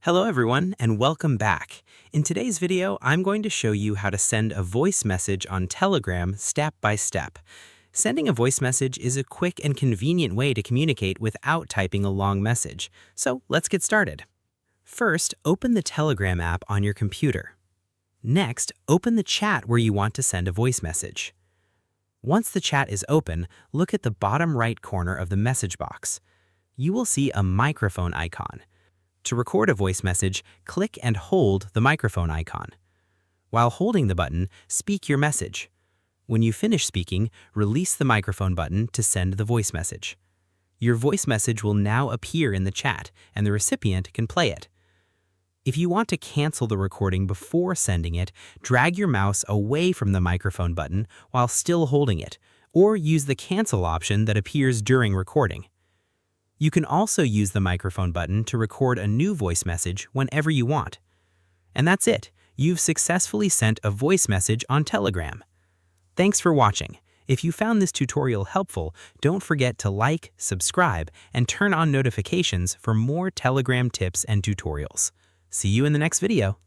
Hello everyone and welcome back. In today's video, I'm going to show you how to send a voice message on Telegram step by step. Sending a voice message is a quick and convenient way to communicate without typing a long message. So let's get started. First, open the Telegram app on your computer. Next, open the chat where you want to send a voice message. Once the chat is open, look at the bottom right corner of the message box. You will see a microphone icon. To record a voice message, click and hold the microphone icon. While holding the button, speak your message. When you finish speaking, release the microphone button to send the voice message. Your voice message will now appear in the chat, and the recipient can play it. If you want to cancel the recording before sending it, drag your mouse away from the microphone button while still holding it, or use the cancel option that appears during recording. You can also use the microphone button to record a new voice message whenever you want. And that's it. You've successfully sent a voice message on Telegram. Thanks for watching. If you found this tutorial helpful, don't forget to like, subscribe, and turn on notifications for more Telegram tips and tutorials. See you in the next video.